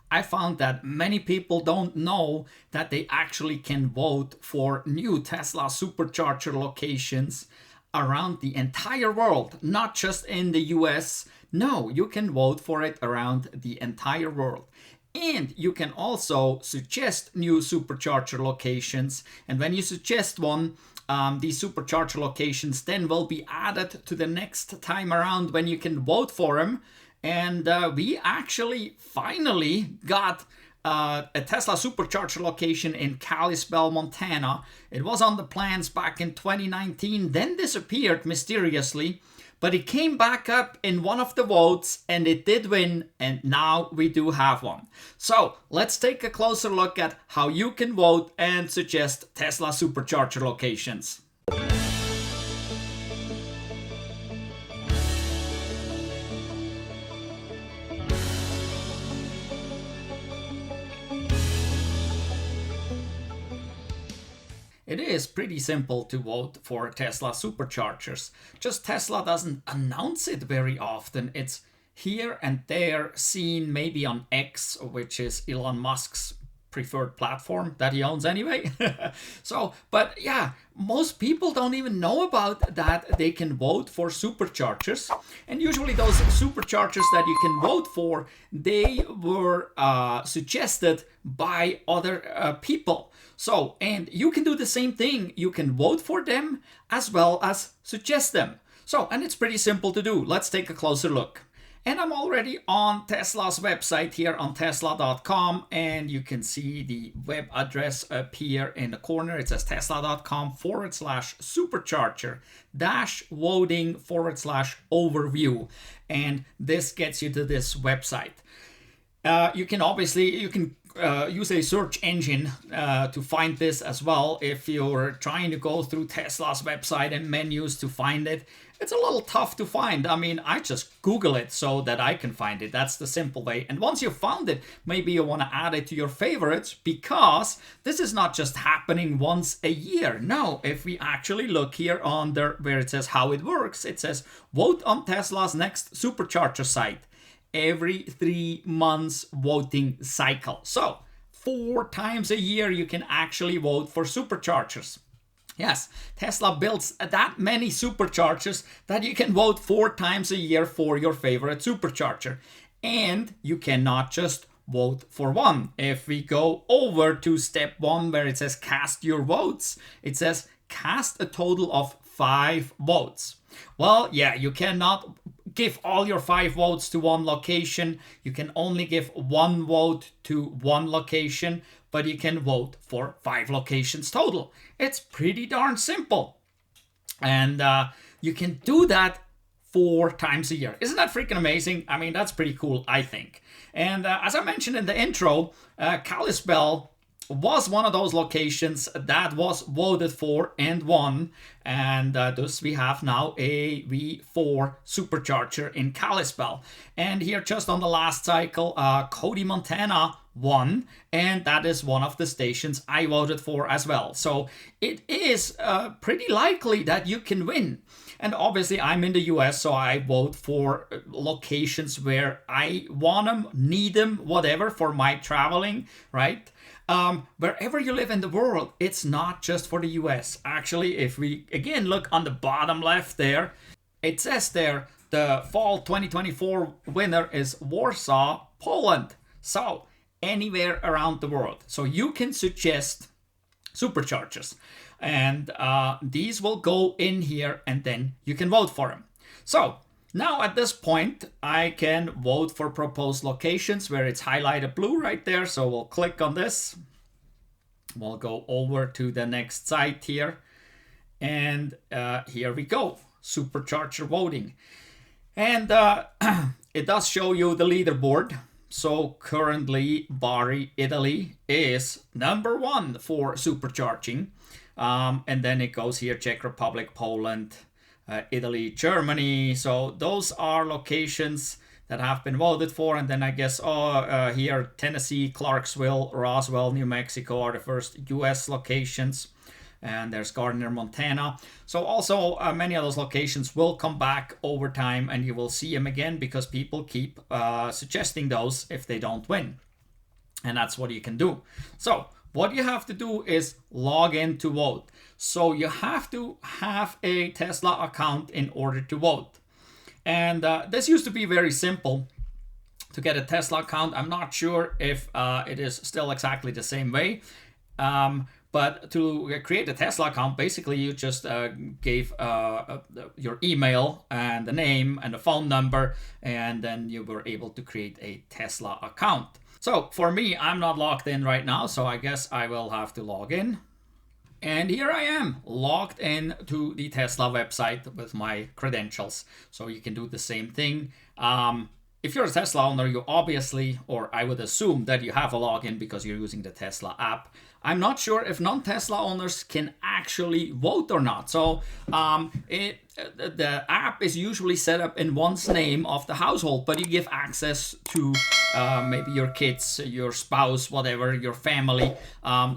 I found that many people don't know that they actually can vote for new Tesla Supercharger locations around the entire world, not just in the US. No, you can vote for it around the entire world. And you can also suggest new supercharger locations. And when you suggest one, these supercharger locations then will be added to the next time around when you can vote for them. And we actually finally got a Tesla Supercharger location in Kalispell, Montana. It was on the plans back in 2019, then disappeared mysteriously. But it came back up in one of the votes and it did win, and now we do have one. So let's take a closer look at how you can vote and suggest Tesla Supercharger locations. It is pretty simple to vote for Tesla Superchargers. Just Tesla doesn't announce it very often. It's here and there, seen maybe on X, which is Elon Musk's preferred platform that he owns anyway. But yeah, most people don't even know about that they can vote for superchargers. And usually those superchargers that you can vote for, they were suggested by other people. So, and you can do the same thing. You can vote for them as well as suggest them. So, and it's pretty simple to do. Let's take a closer look. And I'm already on Tesla's website here on tesla.com, and you can see the web address up here in the corner. It says tesla.com/supercharger-voting/overview. And this gets you to this website. You can use a search engine to find this as well. If you're trying to go through Tesla's website and menus to find it, it's a little tough to find. I mean, I just Google it so that I can find it. That's the simple way. And once you've found it, maybe you want to add it to your favorites, because this is not just happening once a year. No, if we actually look here under where it says how it works, it says vote on Tesla's next supercharger site. Every 3 months voting cycle. So 4 times a year you can actually vote for superchargers. Yes, Tesla builds that many superchargers that you can vote 4 times a year for your favorite supercharger. And you cannot just vote for one. If we go over to step 1 where it says cast your votes, it says cast a total of 5 votes. Well, yeah, you cannot give all your 5 votes to one location. You can only give 1 vote to one location, but you can vote for 5 locations total. It's pretty darn simple. And you can do that 4 times a year. Isn't that freaking amazing? I mean, that's pretty cool, I think. And as I mentioned in the intro, Kalispell was one of those locations that was voted for and won, and thus we have now a V4 supercharger in Kalispell. And here just on the last cycle, Cody, Montana won, and that is one of the stations I voted for as well. So it is pretty likely that you can win. And obviously I'm in the US, so I vote for locations where I want them, need them, whatever, for my traveling, right? Wherever you live in the world, it's not just for the US. Actually, if we again look on the bottom left there, it says there the fall 2024 winner is Warsaw, Poland. So anywhere around the world. So you can suggest superchargers, and these will go in here, and then you can vote for them. So now at this point, I can vote for proposed locations where it's highlighted blue right there. So we'll click on this. We'll go over to the next site here. And here we go. Supercharger voting. And it does show you the leaderboard. So currently, Bari, Italy is number 1 for supercharging. And then it goes here, Czech Republic, Poland, Italy, Germany. So those are locations that have been voted for. And then I guess here Tennessee, Clarksville, Roswell, New Mexico are the first US locations. And there's Gardner, Montana. So also many of those locations will come back over time, and you will see them again because people keep suggesting those if they don't win. And that's what you can do. So what you have to do is log in to vote. So you have to have a Tesla account in order to vote. And this used to be very simple to get a Tesla account. I'm not sure if it is still exactly the same way. But to create a Tesla account, basically you just gave your email and the name and the phone number, and then you were able to create a Tesla account. So for me, I'm not logged in right now, so I guess I will have to log in. And here I am, logged in to the Tesla website with my credentials. So you can do the same thing. If you're a Tesla owner, you obviously, or I would assume that you have a login because you're using the Tesla app. I'm not sure if non-Tesla owners can actually vote or not. So the app is usually set up in one's name of the household, but you give access to maybe your kids, your spouse, whatever, your family,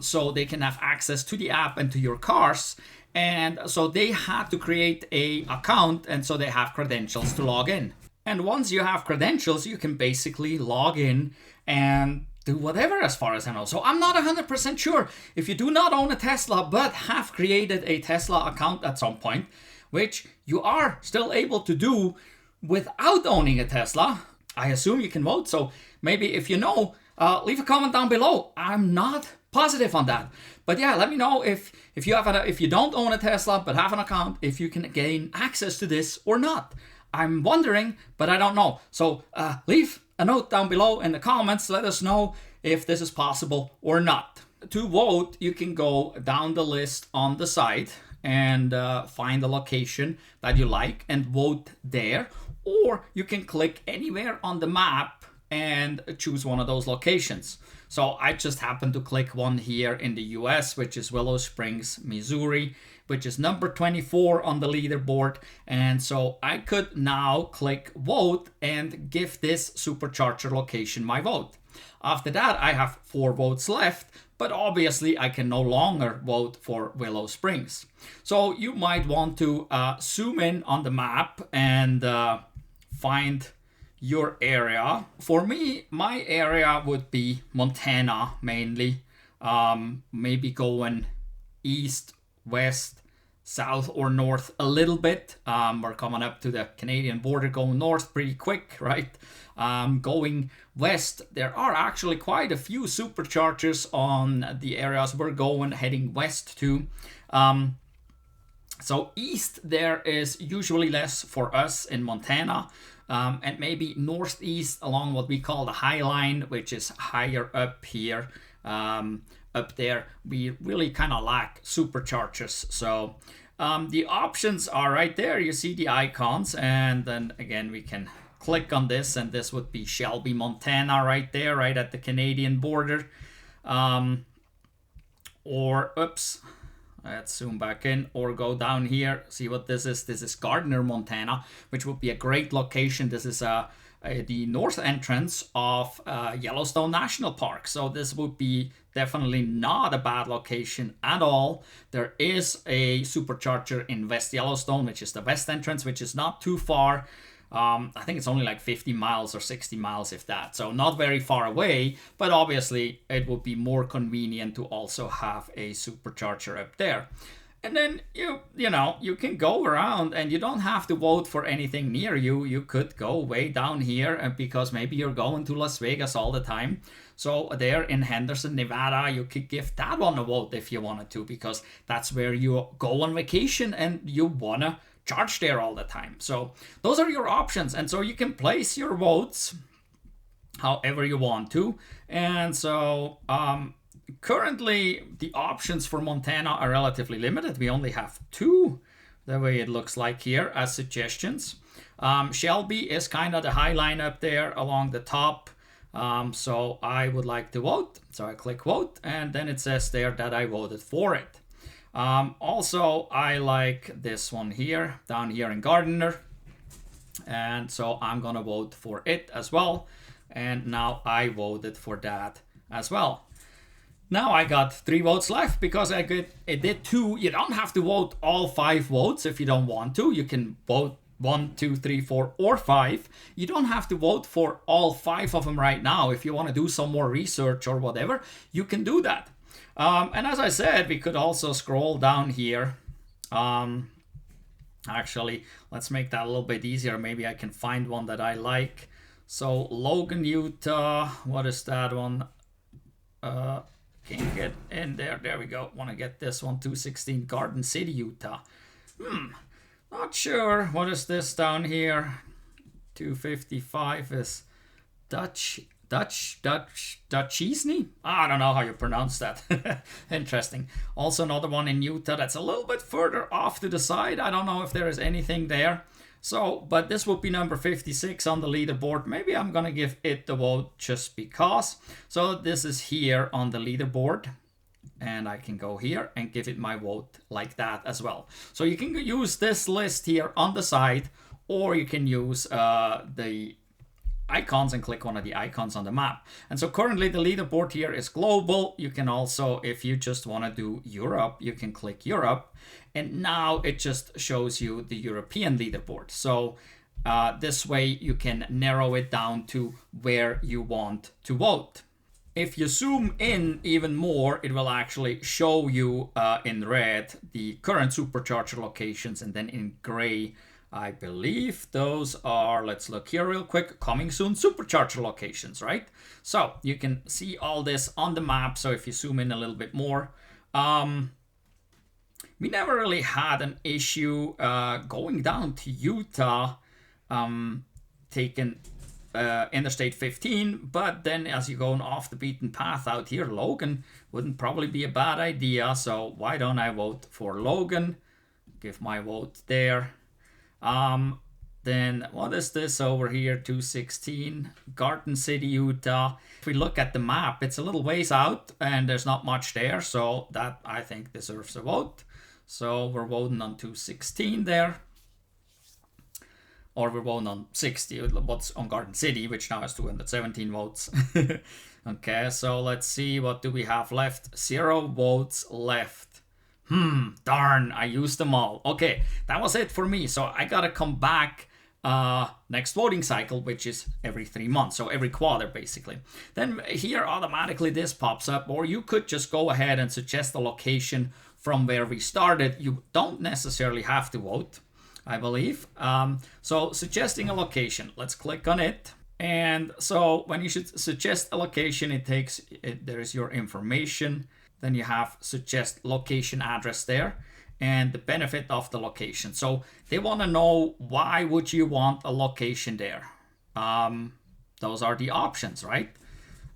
so they can have access to the app and to your cars. And so they had to create a account, and so they have credentials to log in. And once you have credentials, you can basically log in and do whatever, as far as I know. So I'm not 100% sure. If you do not own a Tesla but have created a Tesla account at some point, which you are still able to do without owning a Tesla, I assume you can vote. So maybe if you know, leave a comment down below. I'm not positive on that. But yeah, let me know if you have if you don't own a Tesla but have an account, if you can gain access to this or not. I'm wondering, but I don't know. So leave a note down below in the comments. Let us know if this is possible or not. To vote, you can go down the list on the side and find the location that you like and vote there. Or you can click anywhere on the map and choose one of those locations. So I just happened to click one here in the US, which is Willow Springs, Missouri, which is number 24 on the leaderboard. And so I could now click vote and give this supercharger location my vote. After that, I have 4 votes left, but obviously I can no longer vote for Willow Springs. So you might want to zoom in on the map and find your area. For me, my area would be Montana mainly, maybe going east, west, south or north a little bit. We're coming up to the Canadian border, going north pretty quick, right? Going west, there are actually quite a few superchargers on the areas we're going, heading west to. So east, there is usually less for us in Montana. And maybe northeast along what we call the High Line, which is higher up here. Up there, we really kind of lack superchargers. So the options are right there. You see the icons, and then again, we can click on this, and this would be Shelby, Montana, right there, right at the Canadian border. Or, oops, let's zoom back in, or go down here, see what this is. This is Gardner, Montana, which would be a great location. This is the north entrance of Yellowstone National Park. So this would be definitely not a bad location at all. There is a supercharger in West Yellowstone, which is the west entrance, which is not too far. I think it's only like 50 miles or 60 miles, if that. So not very far away, but obviously it would be more convenient to also have a supercharger up there. And then you can go around and you don't have to vote for anything near you. You could go way down here because maybe you're going to Las Vegas all the time. So there in Henderson, Nevada, you could give that one a vote if you wanted to, because that's where you go on vacation and you want to charge there all the time. So those are your options. And so you can place your votes however you want to. And so currently the options for Montana are relatively limited. We only have 2, the way it looks like here, as suggestions. Shelby is kind of the high line up there along the top. So I would like to vote. So I click vote, and then it says there that I voted for it. Also, I like this one here, down here in Gardner. And so I'm gonna vote for it as well. And now I voted for that as well. Now I got 3 votes left because it did 2. You don't have to vote all 5 votes if you don't want to. You can vote 1, 2, 3, 4, or 5. You don't have to vote for all 5 of them right now. If you want to do some more research or whatever, you can do that. And as I said, we could also scroll down here. Actually, let's make that a little bit easier. Maybe I can find one that I like. So Logan, Utah, what is that one? Can get in there. There we go. Want to get this one. 216 Garden City, Utah. Not sure. What is this down here? 255 is Duchisny? I don't know how you pronounce that. Interesting. Also another one in Utah that's a little bit further off to the side. I don't know if there is anything there. So, but this would be number 56 on the leaderboard. Maybe I'm gonna give it the vote just because. So this is here on the leaderboard. And I can go here and give it my vote like that as well. So you can use this list here on the side, or you can use the icons and click one of the icons on the map. And so currently the leaderboard here is global. You can also, if you just want to do Europe, you can click Europe. And now it just shows you the European leaderboard. So this way you can narrow it down to where you want to vote. If you zoom in even more, it will actually show you in red the current supercharger locations, and then in gray, I believe those are, let's look here real quick, coming soon supercharger locations, right? So you can see all this on the map. So if you zoom in a little bit more, we never really had an issue going down to Utah, taking Interstate 15, but then as you're going off the beaten path out here, Logan wouldn't probably be a bad idea. So why don't I vote for Logan? Give my vote there. Then what is this over here? 216 Garden City, Utah. If we look at the map, it's a little ways out and there's not much there, so that I think deserves a vote. So we're voting on 216 there. Or we're voting on 60, what's on Garden City, which now has 217 votes. Okay, so let's see, what do we have left? 0 votes left. Darn, I used them all. Okay, that was it for me. So I gotta come back next voting cycle, which is every 3 months, so every quarter basically. Then here automatically this pops up, or you could just go ahead and suggest a location from where we started. You don't necessarily have to vote, I believe. So suggesting a location, let's click on it. And so when you should suggest a location, there is your information. Then you have suggest location address there and the benefit of the location. So they want to know, why would you want a location there? Those are the options, right?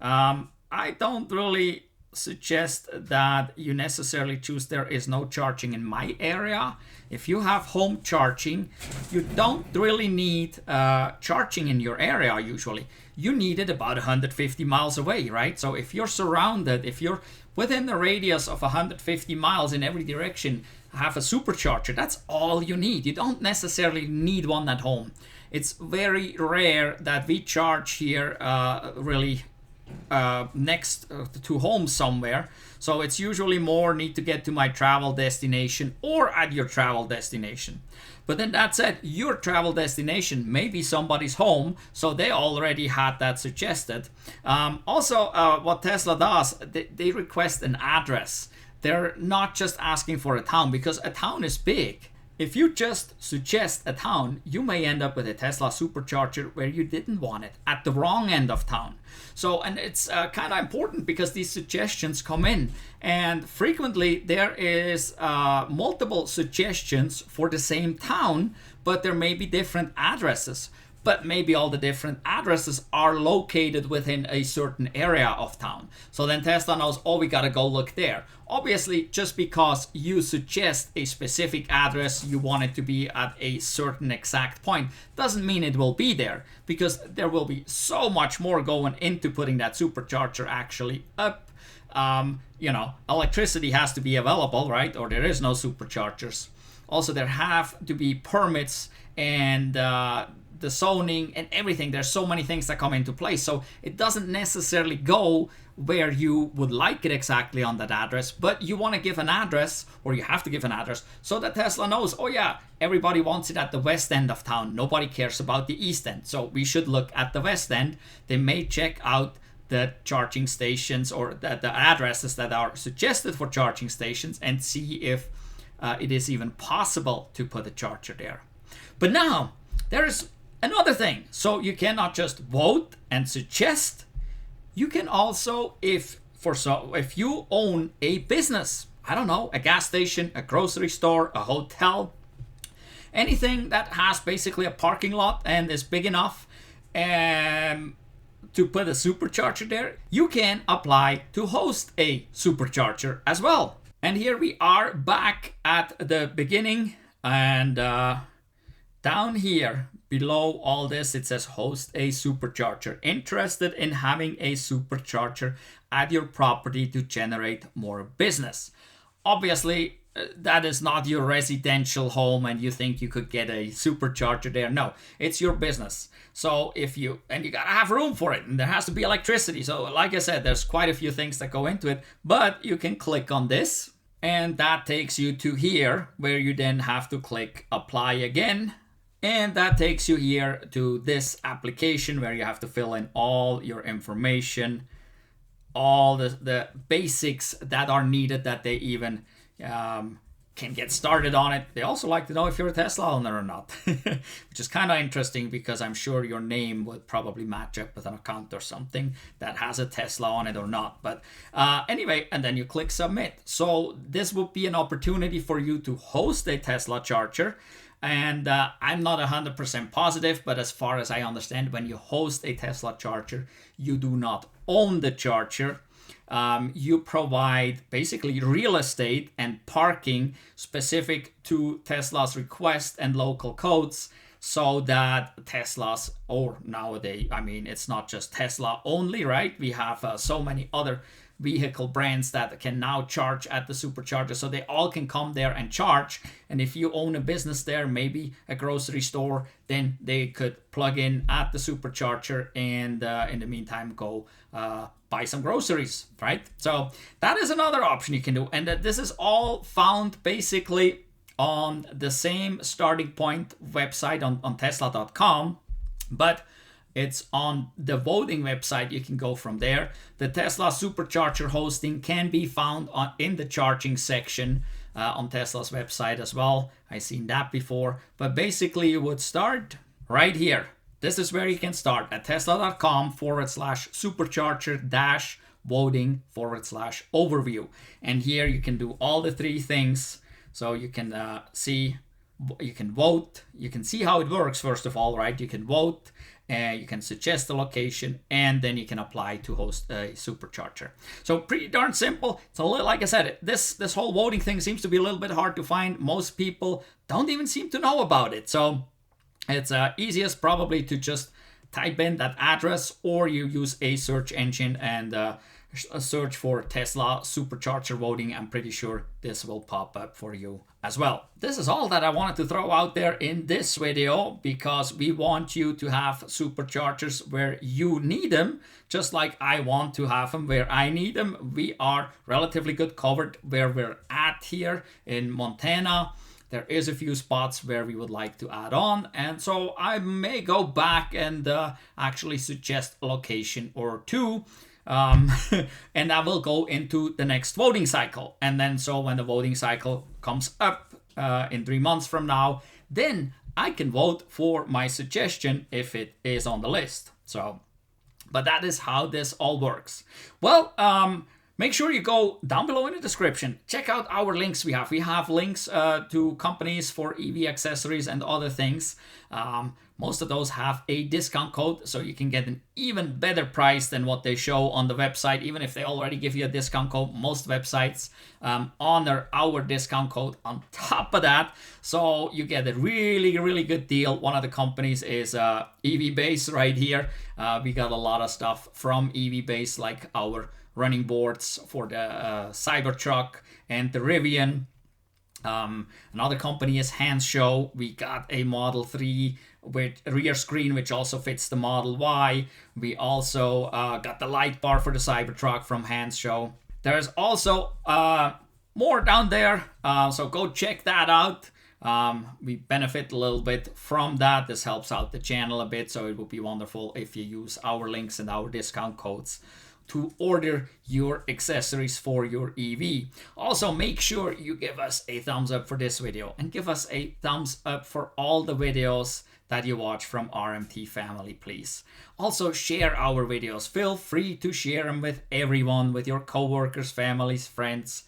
I don't really suggest that you necessarily choose there is no charging in my area. If you have home charging, you don't really need charging in your area usually. You need it about 150 miles away, right? So if you're surrounded, if you're within the radius of 150 miles in every direction, have a supercharger, that's all you need. You don't necessarily need one at home. It's very rare that we charge here really next to home somewhere. So it's usually more need to get to my travel destination or at your travel destination. But then that said, your travel destination may be somebody's home, so they already had that suggested. Also, what Tesla does, they request an address. They're not just asking for a town, because a town is big. If you just suggest a town, you may end up with a Tesla Supercharger where you didn't want it, at the wrong end of town. So, and it's kind of important because these suggestions come in, and frequently there is multiple suggestions for the same town, but there may be different addresses. But maybe all the different addresses are located within a certain area of town. So then Tesla knows, oh, we gotta go look there. Obviously, just because you suggest a specific address, you want it to be at a certain exact point, doesn't mean it will be there, because there will be so much more going into putting that supercharger actually up. Electricity has to be available, right? Or there is no superchargers. Also, there have to be permits and the zoning and everything. There's so many things that come into play. So it doesn't necessarily go where you would like it exactly on that address, but you want to give an address, or you have to give an address, so that Tesla knows, oh yeah, everybody wants it at the west end of town. Nobody cares about the east end. So we should look at the west end. They may check out the charging stations or the addresses that are suggested for charging stations and see if it is even possible to put a charger there. But now there's another thing. So you cannot just vote and suggest. You can also, if you own a business, I don't know, a gas station, a grocery store, a hotel, anything that has basically a parking lot and is big enough to put a supercharger there, you can apply to host a supercharger as well. And here we are back at the beginning, and down here below all this, it says host a supercharger. Interested in having a supercharger at your property to generate more business. Obviously, that is not your residential home and you think you could get a supercharger there. No, it's your business. So you gotta have room for it, and there has to be electricity. So like I said, there's quite a few things that go into it, but you can click on this and that takes you to here, where you then have to click apply again. And that takes you here to this application where you have to fill in all your information, all the basics that are needed, that they even can get started on it. They also like to know if you're a Tesla owner or not, which is kind of interesting because I'm sure your name would probably match up with an account or something that has a Tesla on it or not. But anyway, and then you click submit. So this would be an opportunity for you to host a Tesla charger. And I'm not 100% positive, but as far as I understand, when you host a Tesla charger, you do not own the charger. You provide basically real estate and parking specific to Tesla's request and local codes, so that Teslas, or nowadays, I mean, it's not just Tesla only, right? We have so many other vehicle brands that can now charge at the supercharger, so they all can come there and charge. And if you own a business there, maybe a grocery store, then they could plug in at the supercharger and in the meantime go buy some groceries, right? So that is another option you can do, and that this is all found basically on the same starting point website on tesla.com, but it's on the voting website. You can go from there. The Tesla Supercharger hosting can be found in the charging section on Tesla's website as well. I've seen that before. But basically, you would start right here. This is where you can start at tesla.com/supercharger-voting/overview. And here you can do all the three things. So you can you can vote. You can see how it works, first of all, right? You can vote. You can suggest the location, and then you can apply to host a supercharger. So pretty darn simple. It's a little, like I said, this whole voting thing seems to be a little bit hard to find. Most people don't even seem to know about it. So it's easiest probably to just type in that address, or you use a search engine and search for Tesla Supercharger voting. I'm pretty sure this will pop up for you as well. This is all that I wanted to throw out there in this video, because we want you to have superchargers where you need them, just like I want to have them where I need them. We are relatively good covered where we're at here in Montana. There is a few spots where we would like to add on, and so I may go back and actually suggest a location or two. And that will go into the next voting cycle. And then so when the voting cycle comes up in 3 months from now, then I can vote for my suggestion if it is on the list. So, but that is how this all works. Well, make sure you go down below in the description. Check out our links we have. We have links to companies for EV accessories and other things. Most of those have a discount code, so you can get an even better price than what they show on the website. Even if they already give you a discount code, most websites honor our discount code on top of that. So you get a really, really good deal. One of the companies is EVBASE right here. We got a lot of stuff from EVBASE, like our running boards for the Cybertruck and the Rivian. Another company is Hansshow. We got a Model 3 with rear screen, which also fits the Model Y. We also got the light bar for the Cybertruck from Hansshow. There's also more down there, so go check that out. We benefit a little bit from that. This helps out the channel a bit, so it would be wonderful if you use our links and our discount codes to order your accessories for your EV. Also, make sure you give us a thumbs up for this video and give us a thumbs up for all the videos that you watch from RMT family, please. Also, share our videos. Feel free to share them with everyone, with your coworkers, families, friends,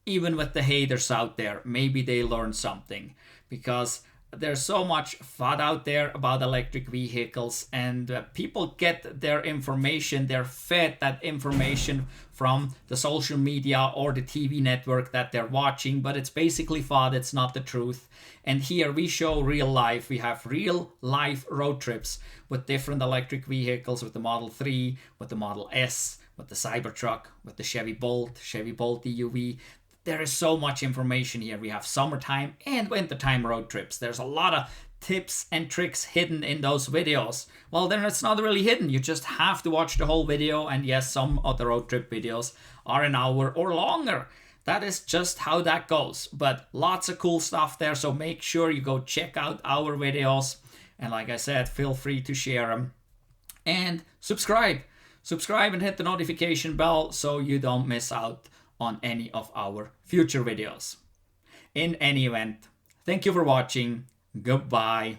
even with the haters out there. Maybe they learn something, because there's so much FUD out there about electric vehicles, and people get their information, they're fed that information from the social media or the TV network that they're watching, but it's basically FUD, it's not the truth. And here we show real life. We have real life road trips with different electric vehicles, with the Model 3, with the Model S, with the Cybertruck, with the Chevy Bolt EUV. There is so much information here. We have summertime and wintertime road trips. There's a lot of tips and tricks hidden in those videos. Well, then it's not really hidden. You just have to watch the whole video. And yes, some of the road trip videos are an hour or longer. That is just how that goes. But lots of cool stuff there. So make sure you go check out our videos. And like I said, feel free to share them. And subscribe. Subscribe and hit the notification bell so you don't miss out on any of our future videos. In any event, thank you for watching. Goodbye.